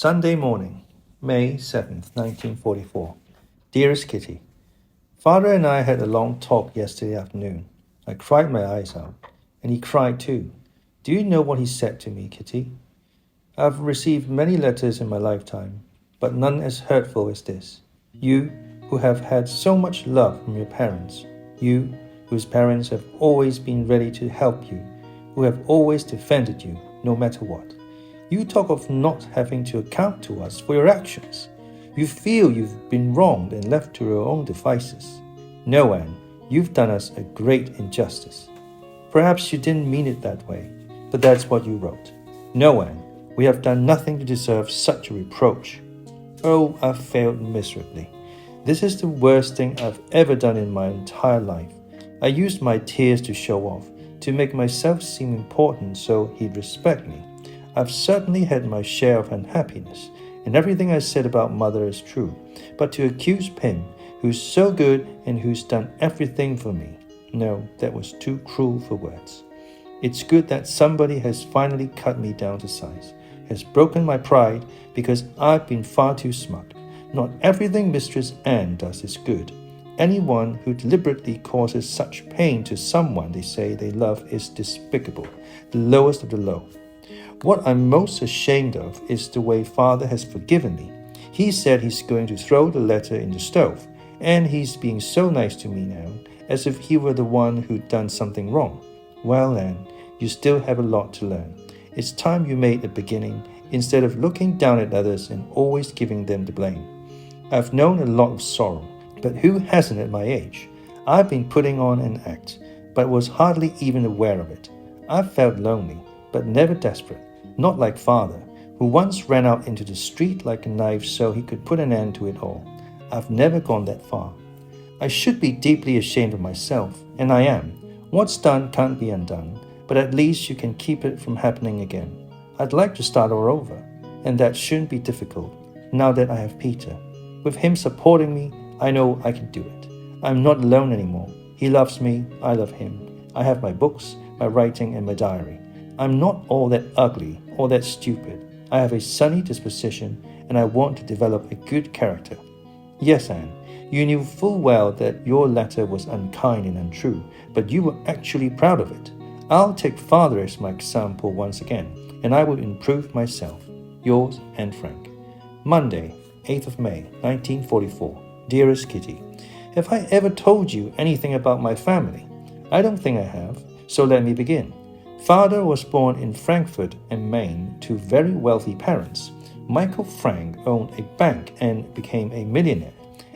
Sunday morning, May 7th, 1944. Dearest Kitty, Father and I had a long talk yesterday afternoon. I cried my eyes out, and he cried too. Do you know what he said to me, Kitty? I've received many letters in my lifetime, but none as hurtful as this. You, who have had so much love from your parents, you, whose parents have always been ready to help you, who have always defended you, no matter what. You talk of not having to account to us for your actions. You feel you've been wronged and left to your own devices. No, Anne, you've done us a great injustice. Perhaps you didn't mean it that way, but that's what you wrote. No, Anne, we have done nothing to deserve such a reproach. Oh, I've failed miserably. This is the worst thing I've ever done in my entire life. I used my tears to show off, to make myself seem important so he'd respect me. I've certainly had my share of unhappiness, and everything I said about Mother is true. But to accuse Pim, who's so good and who's done everything for me, no, that was too cruel for words. It's good that somebody has finally cut me down to size, has broken my pride because I've been far too smug. Not everything Mistress Anne does is good. Anyone who deliberately causes such pain to someone they say they love is despicable, the lowest of the low. What I'm most ashamed of is the way Father has forgiven me. He said he's going to throw the letter in the stove, and he's being so nice to me now, as if he were the one who'd done something wrong. Well, Anne, you still have a lot to learn. It's time you made a beginning, instead of looking down at others and always giving them the blame. I've known a lot of sorrow, but who hasn't at my age? I've been putting on an act, but was hardly even aware of it. I've felt lonely, but never desperate. Not like Father, who once ran out into the street like a knife so he could put an end to it all. I've never gone that far. I should be deeply ashamed of myself, and I am. What's done can't be undone, but at least you can keep it from happening again. I'd like to start all over, and that shouldn't be difficult, now that I have Peter. With him supporting me, I know I can do it. I'm not alone anymore. He loves me, I love him. I have my books, my writing, and my diary. I'm not all that ugly, or that stupid. I have a sunny disposition, and I want to develop a good character. Yes, Anne, you knew full well that your letter was unkind and untrue, but you were actually proud of it. I'll take Father as my example once again, and I will improve myself. Yours, Anne Frank. Monday, 8th of May, 1944. Dearest Kitty, have I ever told you anything about my family? I don't think I have, so let me begin. Father was born in Frankfurt am Main to very wealthy parents. Michael Frank owned a bank and became a millionaire,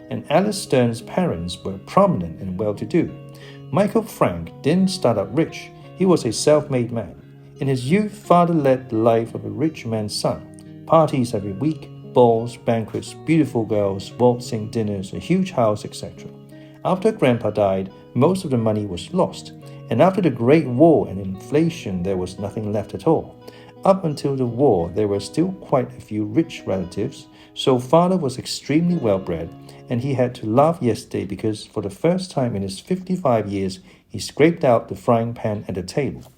and Alice Stern's parents were prominent and well-to-do. Michael Frank didn't start out rich. He was a self-made man. In his youth, Father led the life of a rich man's son. Parties every week, balls, banquets, beautiful girls, waltzing dinners, a huge house, etc. After Grandpa died, most of the money was lost. And after the Great War and inflation, there was nothing left at all. Up until the war, there were still quite a few rich relatives, so Father was extremely well-bred, and he had to laugh yesterday because for the first time in his 55 years, he scraped out the frying pan at the table.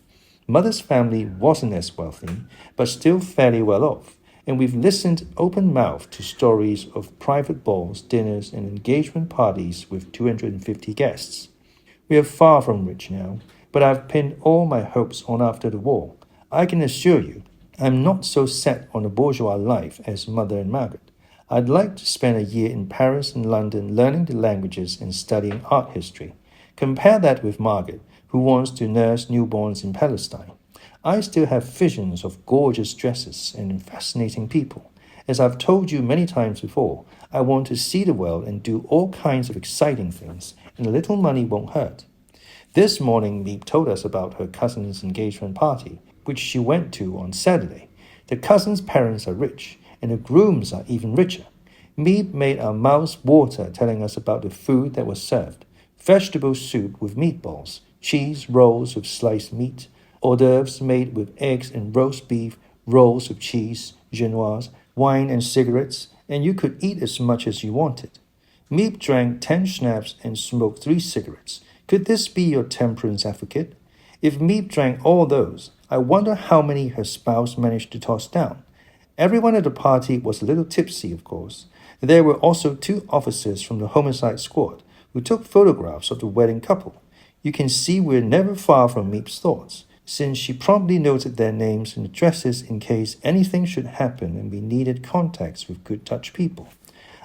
Mother's family wasn't as wealthy, but still fairly well off, and we've listened open-mouthed to stories of private balls, dinners, and engagement parties with 250 guests. We are far from rich now, but I've pinned all my hopes on after the war. I can assure you, I'm not so set on a bourgeois life as Mother and Margaret. I'd like to spend a year in Paris and London learning the languages and studying art history. Compare that with Margaret, who wants to nurse newborns in Palestine. I still have visions of gorgeous dresses and fascinating people. As I've told you many times before, I want to see the world and do all kinds of exciting things, and a little money won't hurt. This morning, Meep told us about her cousin's engagement party, which she went to on Saturday. The cousin's parents are rich, and the grooms are even richer. Meep made our mouths water telling us about the food that was served. Vegetable soup with meatballs, cheese rolls with sliced meat, hors d'oeuvres made with eggs and roast beef, rolls with cheese, genoise, wine and cigarettes, and you could eat as much as you wanted. Meep drank 10 schnapps and smoked 3 cigarettes. Could this be your temperance advocate? If Meep drank all those, I wonder how many her spouse managed to toss down. Everyone at the party was a little tipsy, of course. There were also 2 officers from the homicide squad who took photographs of the wedding couple. You can see we're never far from Miep's thoughts, since she promptly noted their names and addresses in case anything should happen and we needed contacts with good touch people.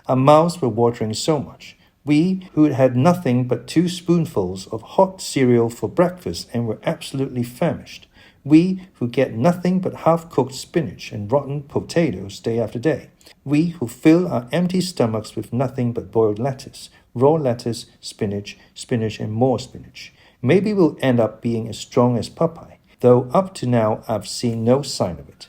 Our mouths were watering so much. We, who had had nothing but 2 spoonfuls of hot cereal for breakfast and were absolutely famished. We, who get nothing but half-cooked spinach and rotten potatoes day after day. We, who fill our empty stomachs with nothing but boiled lettuce, raw lettuce, spinach, and more spinach. Maybe we'll end up being as strong as Popeye, though up to now I've seen no sign of it.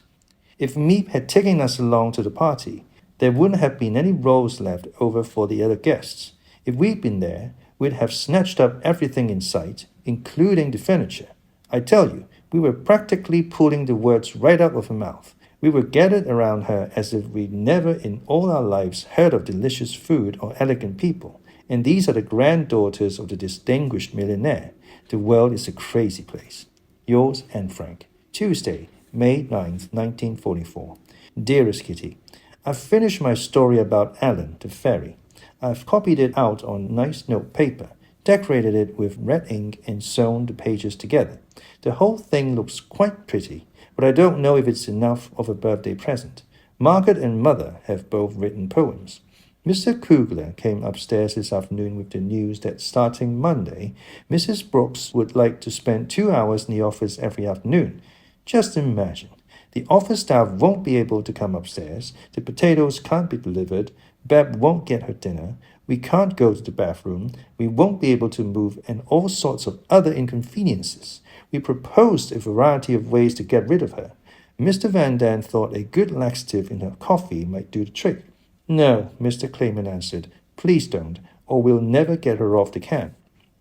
If Miep had taken us along to the party, there wouldn't have been any rolls left over for the other guests. If we'd been there, we'd have snatched up everything in sight, including the furniture. I tell you, we were practically pulling the words right out of her mouth. We were gathered around her as if we'd never in all our lives heard of delicious food or elegant people. And these are the granddaughters of the distinguished millionaire. The world is a crazy place. Yours, Anne Frank. Tuesday, May 9th, 1944. Dearest Kitty, I've finished my story about Alan, the fairy. I've copied it out on nice note paper, decorated it with red ink and sewn the pages together. The whole thing looks quite pretty, but I don't know if it's enough of a birthday present. Margaret and Mother have both written poems. Mr. Kugler came upstairs this afternoon with the news that starting Monday, Mrs. Brooks would like to spend 2 hours in the office every afternoon. Just imagine. The office staff won't be able to come upstairs, the potatoes can't be delivered, Beb won't get her dinner, we can't go to the bathroom, we won't be able to move, and all sorts of other inconveniences. We proposed a variety of ways to get rid of her. Mr. Van Daan thought a good laxative in her coffee might do the trick. No, Mr. Clayman answered, please don't, or we'll never get her off the can.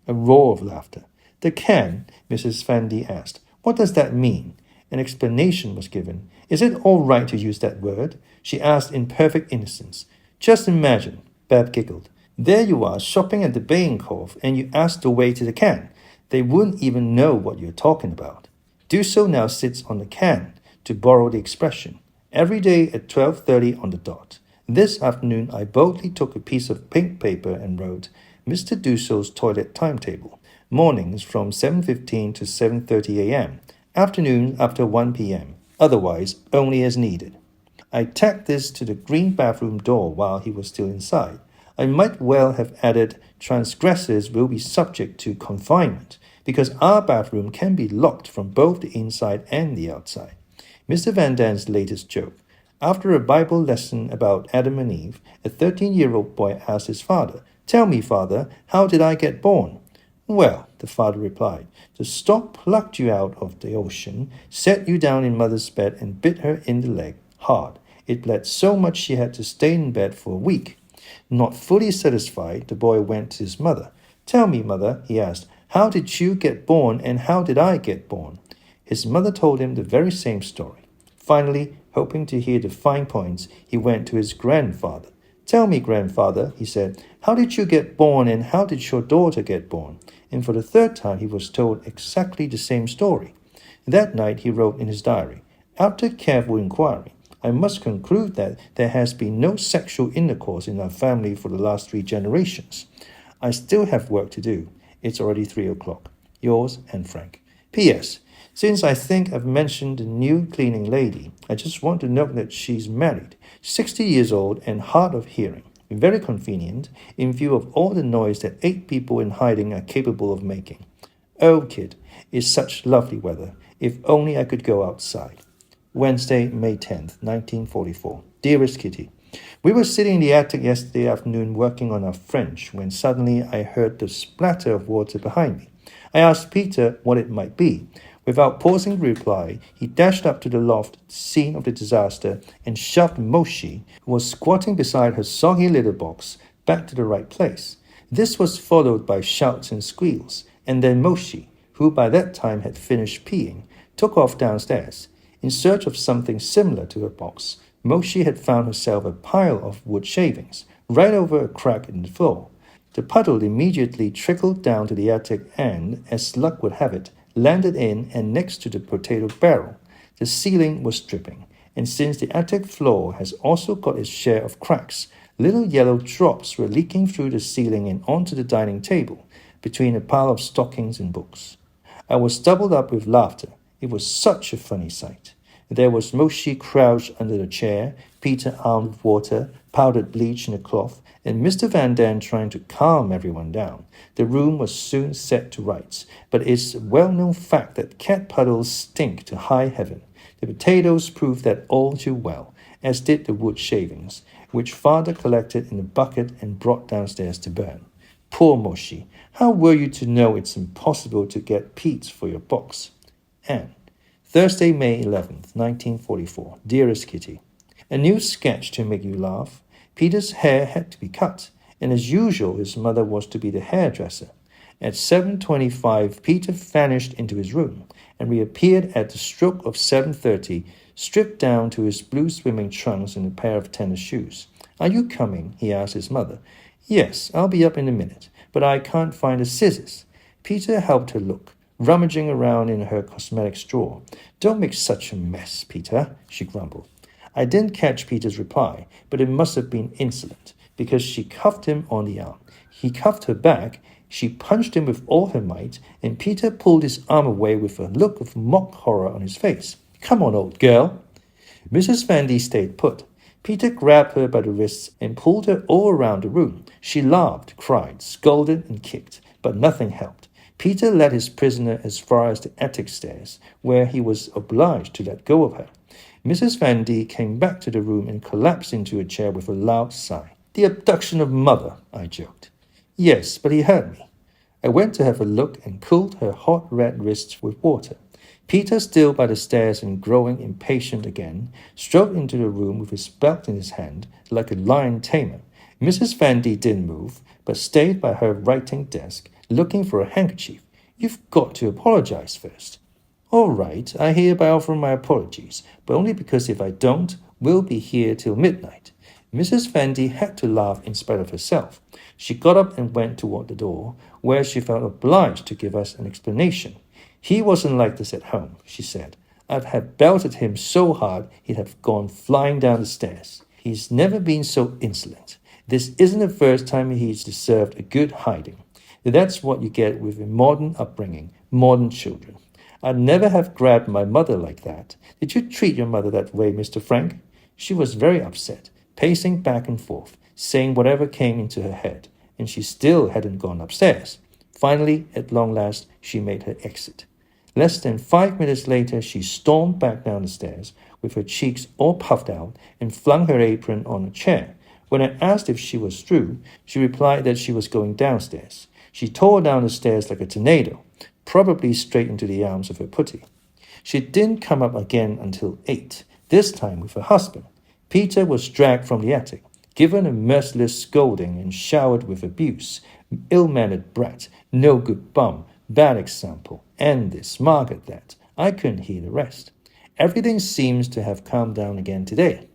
A roar of laughter. The can? Mrs. Vandy asked. What does that mean? An explanation was given. Is it all right to use that word? She asked in perfect innocence. Just imagine, Bab giggled. There you are shopping at the Bijenkorf and you ask the way to the can. They wouldn't even know what you're talking about. Dusso now sits on the can, to borrow the expression, every day at 12:30 on the dot. This afternoon I boldly took a piece of pink paper and wrote, Mr. Dusso's toilet timetable, mornings from 7:15 to 7:30 a.m., afternoon after 1 p.m., otherwise only as needed. I tacked this to the green bathroom door while he was still inside. I might well have added, transgressors will be subject to confinement, because our bathroom can be locked from both the inside and the outside. Mr. Van Daan's latest joke. After a Bible lesson about Adam and Eve, a 13-year-old boy asked his father, Tell me, father, how did I get born? Well, the father replied, the stork plucked you out of the ocean, set you down in mother's bed and bit her in the leg, hard. It bled so much she had to stay in bed for a week. Not fully satisfied, the boy went to his mother. Tell me, mother, he asked, how did you get born and how did I get born? His mother told him the very same story. Finally, hoping to hear the fine points, he went to his grandfather. Tell me, grandfather, he said, how did you get born and how did your daughter get born? And for the third time he was told exactly the same story. That night he wrote in his diary, After careful inquiry, I must conclude that there has been no sexual intercourse in our family for the last 3 generations. I still have work to do. It's already 3 o'clock. Yours, Anne Frank. P.S. Since I think I've mentioned the new cleaning lady, I just want to note that she's married, 60 years old and hard of hearing. Very convenient, in view of all the noise that 8 people in hiding are capable of making. Oh, kid, it's such lovely weather. If only I could go outside. Wednesday, May 10th, 1944. Dearest Kitty, we were sitting in the attic yesterday afternoon working on our French when suddenly I heard the splatter of water behind me. I asked Peter what it might be. Without pausing to reply, he dashed up to the loft, scene of the disaster, and shoved Moshi, who was squatting beside her soggy litter box, back to the right place. This was followed by shouts and squeals, and then Moshi, who by that time had finished peeing, took off downstairs. In search of something similar to her box, Moshi had found herself a pile of wood shavings, right over a crack in the floor. The puddle immediately trickled down to the attic and, as luck would have it, landed in and next to the potato barrel. The ceiling was dripping, and since the attic floor has also got its share of cracks, little yellow drops were leaking through the ceiling and onto the dining table, between a pile of stockings and books. I was doubled up with laughter. It was such a funny sight. There was Moshi crouched under the chair, Peter armed with water, powdered bleach in a cloth, and Mr. Van Daan trying to calm everyone down. The room was soon set to rights, but it's a well-known fact that cat puddles stink to high heaven. The potatoes proved that all too well, as did the wood shavings, which father collected in a bucket and brought downstairs to burn. Poor Moshi, how were you to know it's impossible to get peats for your box? Anne. Thursday, May 11th, 1944. Dearest Kitty, a new sketch to make you laugh. Peter's hair had to be cut, and as usual his mother was to be the hairdresser. At 7:25, Peter vanished into his room and reappeared at the stroke of 7:30, stripped down to his blue swimming trunks and a pair of tennis shoes. Are you coming? He asked his mother. Yes, I'll be up in a minute, but I can't find the scissors. Peter helped her look, rummaging around in her cosmetics drawer. Don't make such a mess, Peter, she grumbled. I didn't catch Peter's reply, but it must have been insolent, because she cuffed him on the arm. He cuffed her back, she punched him with all her might, and Peter pulled his arm away with a look of mock horror on his face. Come on, old girl. Mrs. Vandy stayed put. Peter grabbed her by the wrists and pulled her all around the room. She laughed, cried, scolded, and kicked, but nothing helped. Peter led his prisoner as far as the attic stairs, where he was obliged to let go of her. Mrs. Vandy came back to the room and collapsed into a chair with a loud sigh. The abduction of mother, I joked. Yes, but he hurt me. I went to have a look and cooled her hot red wrists with water. Peter, still by the stairs and growing impatient again, strode into the room with his belt in his hand, like a lion tamer. Mrs. Vandy didn't move, but stayed by her writing desk, looking for a handkerchief. You've got to apologize first. All right, I hereby offer my apologies, but only because if I don't, we'll be here till midnight. Mrs. Vandy had to laugh in spite of herself. She got up and went toward the door, where she felt obliged to give us an explanation. He wasn't like this at home, she said. I'd have belted him so hard he'd have gone flying down the stairs. He's never been so insolent. This isn't the first time he's deserved a good hiding. That's what you get with a modern upbringing, modern children. I'd never have grabbed my mother like that. Did you treat your mother that way, Mr. Frank? She was very upset, pacing back and forth, saying whatever came into her head, and she still hadn't gone upstairs. Finally, at long last, she made her exit. Less than 5 minutes later, she stormed back down the stairs, with her cheeks all puffed out, and flung her apron on a chair. When I asked if she was through, she replied that she was going downstairs. She tore down the stairs like a tornado, probably straight into the arms of her putty. She didn't come up again until 8, this time with her husband. Peter was dragged from the attic, given a merciless scolding and showered with abuse. Ill-mannered brat, no good bum, bad example, and this, Margaret that. I couldn't hear the rest. Everything seems to have calmed down again today.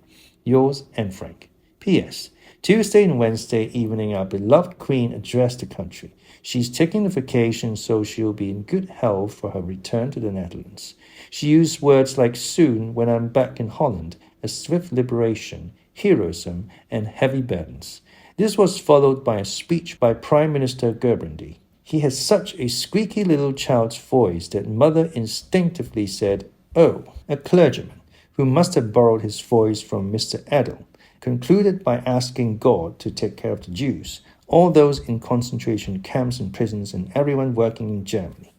Yours, Anne Frank. P.S. Tuesday and Wednesday evening our beloved Queen addressed the country. She's taking a vacation, so she'll be in good health for her return to the Netherlands. She used words like soon when I'm back in Holland, a swift liberation, heroism, and heavy burdens. This was followed by a speech by Prime Minister Gerbrandy. He has such a squeaky little child's voice that mother instinctively said, "Oh," a clergyman, who must have borrowed his voice from Mr. Adel, concluded by asking God to take care of the Jews, all those in concentration camps and prisons and everyone working in Germany.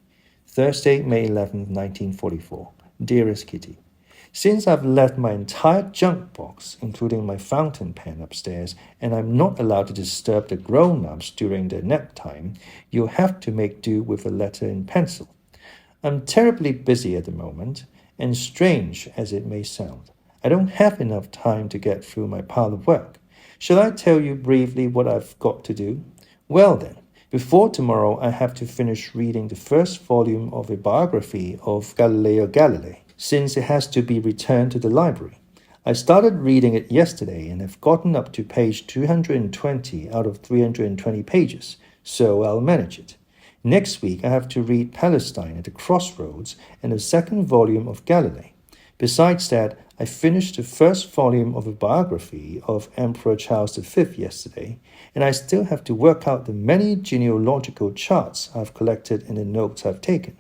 Thursday, May 11, 1944. Dearest Kitty, since I've left my entire junk box, including my fountain pen, upstairs, and I'm not allowed to disturb the grown-ups during their nap time, you'll have to make do with a letter in pencil. I'm terribly busy at the moment, and strange as it may sound, I don't have enough time to get through my pile of work. Shall I tell you briefly what I've got to do? Well then, before tomorrow I have to finish reading the first volume of a biography of Galileo Galilei, since it has to be returned to the library. I started reading it yesterday and have gotten up to page 220 out of 320 pages, so I'll manage it. Next week I have to read Palestine at the Crossroads and the second volume of Galilei. Besides that, I finished the first volume of a biography of Emperor Charles V yesterday, and I still have to work out the many genealogical charts I've collected in the notes I've taken.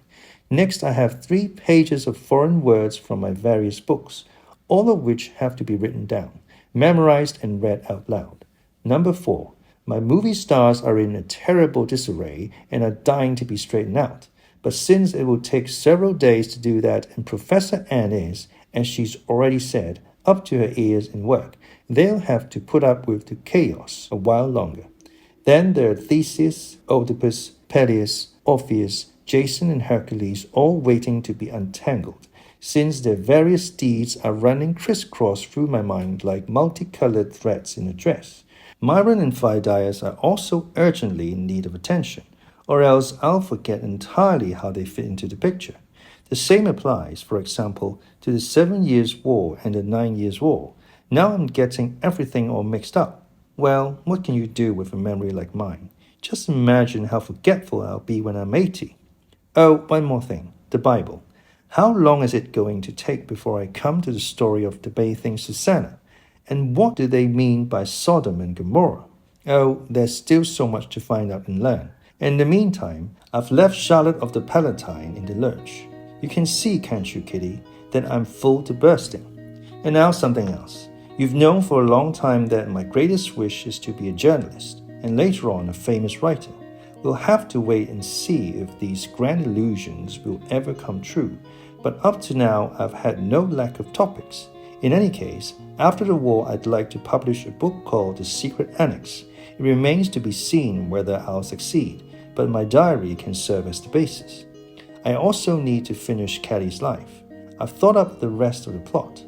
Next, I have 3 pages of foreign words from my various books, all of which have to be written down, memorized and read out loud. Number 4. My movie stars are in a terrible disarray and are dying to be straightened out. But since it will take several days to do that and Professor N is, as she's already said, up to her ears in work, they'll have to put up with the chaos a while longer. Then there are Theseus, Oedipus, Peleus, Orpheus, Jason and Hercules all waiting to be untangled, since their various deeds are running crisscross through my mind like multicolored threads in a dress. Myron and Phidias are also urgently in need of attention, or else I'll forget entirely how they fit into the picture. The same applies, for example, to the 7 Years' War and the 9 Years' War. Now I'm getting everything all mixed up. Well, what can you do with a memory like mine? Just imagine how forgetful I'll be when I'm 80. Oh, one more thing, the Bible. How long is it going to take before I come to the story of the bathing Susanna? And what do they mean by Sodom and Gomorrah? Oh, there's still so much to find out and learn. In the meantime, I've left Charlotte of the Palatine in the lurch. You can see, can't you, Kitty, that I'm full to bursting. And now something else. You've known for a long time that my greatest wish is to be a journalist, and later on a famous writer. We'll have to wait and see if these grand illusions will ever come true, but up to now I've had no lack of topics. In any case, after the war I'd like to publish a book called The Secret Annex. It remains to be seen whether I'll succeed, but my diary can serve as the basis. I also need to finish Caddy's life. I've thought up the rest of the plot.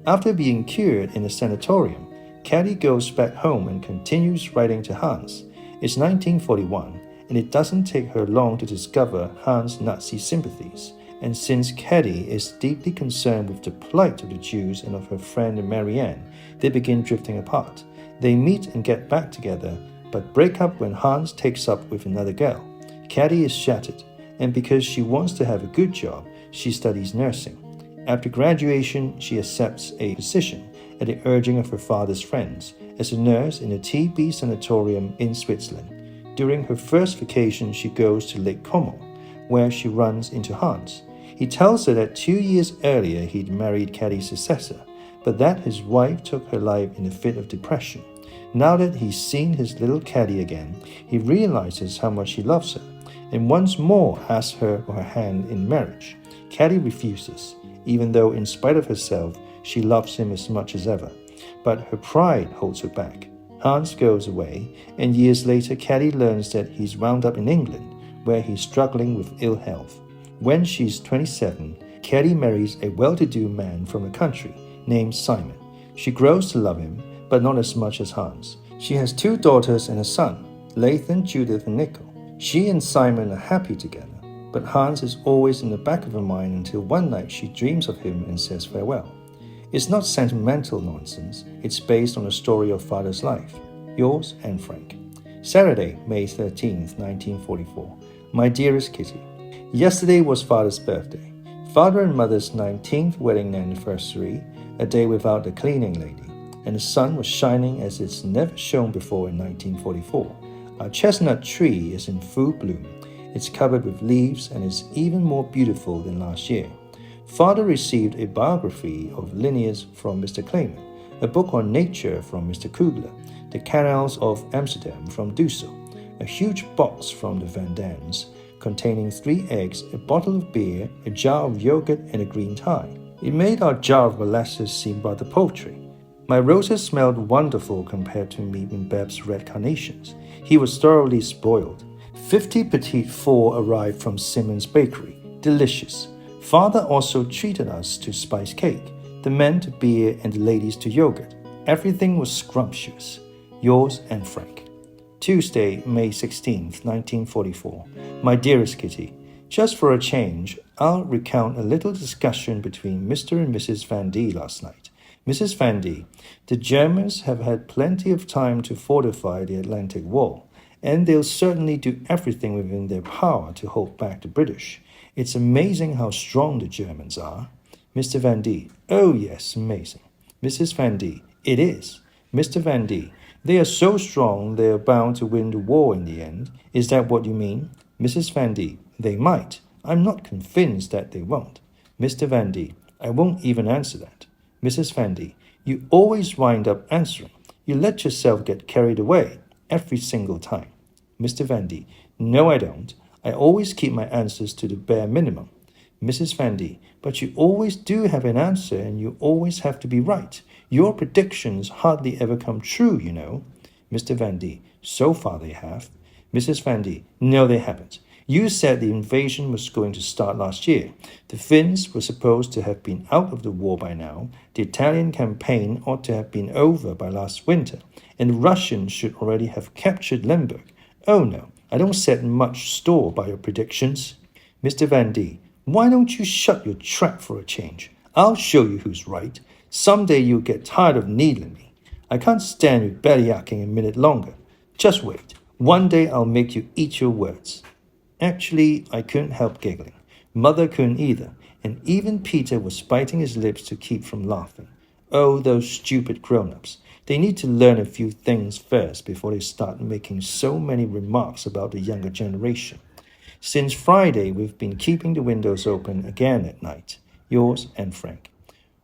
After being cured in a sanatorium, Caddy goes back home and continues writing to Hans. It's 1941, and it doesn't take her long to discover Hans' Nazi sympathies. And since Caddy is deeply concerned with the plight of the Jews and of her friend Marianne, they begin drifting apart. They meet and get back together, but break up when Hans takes up with another girl. Caddy is shattered, and because she wants to have a good job, she studies nursing. After graduation, she accepts a position at the urging of her father's friends as a nurse in a TB sanatorium in Switzerland. During her first vacation, she goes to Lake Como, where she runs into Hans. He tells her that 2 years earlier he'd married Caddy's successor, but that his wife took her life in a fit of depression. Now that he's seen his little Caddy again, he realizes how much he loves her, and once more asks her for her hand in marriage. Caddy refuses, even though in spite of herself, she loves him as much as ever. But her pride holds her back. Hans goes away, and years later Caddy learns that he's wound up in England, where he's struggling with ill health. When she's 27, Caddy marries a well-to-do man from the country named Simon. She grows to love him, but not as much as Hans. She has 2 daughters and a son, Lathan, Judith, and Nickel. She and Simon are happy together, but Hans is always in the back of her mind until one night she dreams of him and says farewell. It's not sentimental nonsense, it's based on a story of father's life. Yours, Anne Frank. Saturday, May 13th, 1944. My dearest Kitty, yesterday was Father's birthday. Father and Mother's 19th wedding anniversary, a day without the cleaning lady, and the sun was shining as it's never shone before in 1944. Our chestnut tree is in full bloom. It's covered with leaves and is even more beautiful than last year. Father received a biography of Linnaeus from Mr. Clayman, a book on nature from Mr. Kugler, the canals of Amsterdam from Dussel, a huge box from the Van Dams, containing 3 eggs, a bottle of beer, a jar of yogurt, and a green tie. It made our jar of molasses seem rather paltry. My roses smelled wonderful compared to me in Bab's red carnations. He was thoroughly spoiled. 50 petite fours arrived from Simmons Bakery. Delicious. Father also treated us to spice cake, the men to beer and the ladies to yogurt. Everything was scrumptious. Yours, Anne Frank. Tuesday, May 16th, 1944. My dearest Kitty, just for a change, I'll recount a little discussion between Mr. and Mrs. Van D last night. Mrs. Van D, the Germans have had plenty of time to fortify the Atlantic Wall, and they'll certainly do everything within their power to hold back the British. It's amazing how strong the Germans are. Mr. Van D. Oh, yes, amazing. Mrs. Van D. It is. Mr. Van D. They are so strong they are bound to win the war in the end. Is that what you mean? Mrs. Van D. They might. I'm not convinced that they won't. Mr. Van D. I won't even answer that. Mrs. Van D. You always wind up answering. You let yourself get carried away every single time. Mr. Van D. No, I don't. I always keep my answers to the bare minimum. Mrs. Van D. But you always do have an answer and you always have to be right. Your predictions hardly ever come true, you know. Mr. Van D. So far they have. Mrs. Van D. No, they haven't. You said the invasion was going to start last year. The Finns were supposed to have been out of the war by now. The Italian campaign ought to have been over by last winter. And the Russians should already have captured Lemberg. Oh no, I don't set much store by your predictions. Mr. Van D. Why don't you shut your trap for a change? I'll show you who's right. Someday you'll get tired of needling me. I can't stand you bellyaching a minute longer. Just wait. One day I'll make you eat your words. Actually, I couldn't help giggling. Mother couldn't either, and even Peter was biting his lips to keep from laughing. Oh, those stupid grown-ups. They need to learn a few things first before they start making so many remarks about the younger generation. Since Friday, we've been keeping the windows open again at night. Yours and Frank.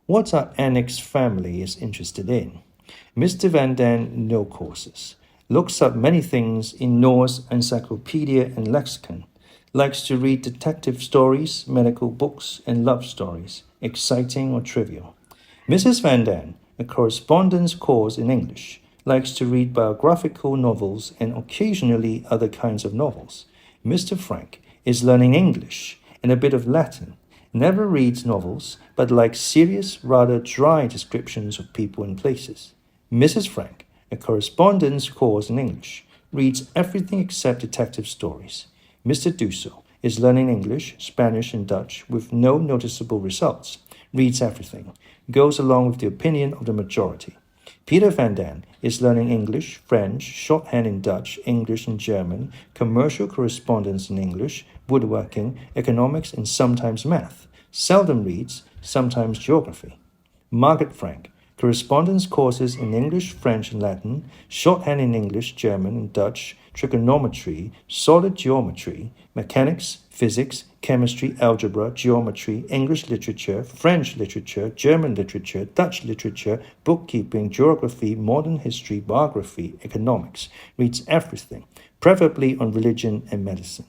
What our annex family is interested in. Mr. Van Dan, no courses. Looks up many things in Norse encyclopedia and lexicon. Likes to read detective stories, medical books, and love stories, exciting or trivial. Mrs. Van Dan, a correspondence course in English. Likes to read biographical novels and occasionally other kinds of novels. Mr. Frank is learning English and a bit of Latin. Never reads novels, but likes serious, rather dry descriptions of people and places. Mrs. Frank, a correspondence course in English, reads everything except detective stories. Mr. Dusso is learning English, Spanish, and Dutch with no noticeable results. Reads everything. Goes along with the opinion of the majority. Peter Van Dan is learning English, French, shorthand in Dutch, English, and German, commercial correspondence in English, woodworking, economics, and sometimes math. Seldom reads, sometimes geography. Margaret Frank, correspondence courses in English, French, and Latin, shorthand in English, German, and Dutch, trigonometry, solid geometry, mechanics, physics, chemistry, algebra, geometry, English literature, French literature, German literature, Dutch literature, bookkeeping, geography, modern history, biography, economics. Reads everything, preferably on religion and medicine.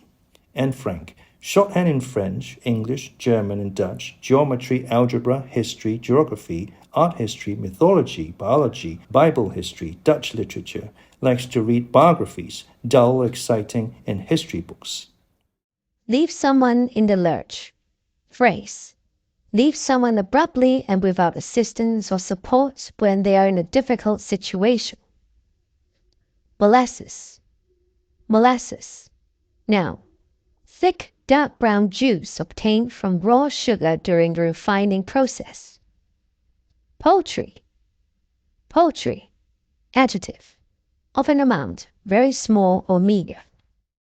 And Frank, shorthand in French, English, German, and Dutch, geometry, algebra, history, geography, art history, mythology, biology, Bible history, Dutch literature. Likes to read biographies, dull, exciting, and history books. Leave someone in the lurch. Phrase. Leave someone abruptly and without assistance or support when they are in a difficult situation. Molasses. Molasses. Noun. Thick, dark brown juice obtained from raw sugar during the refining process. Poultry. Poultry. Adjective. Of an amount, very small or meager.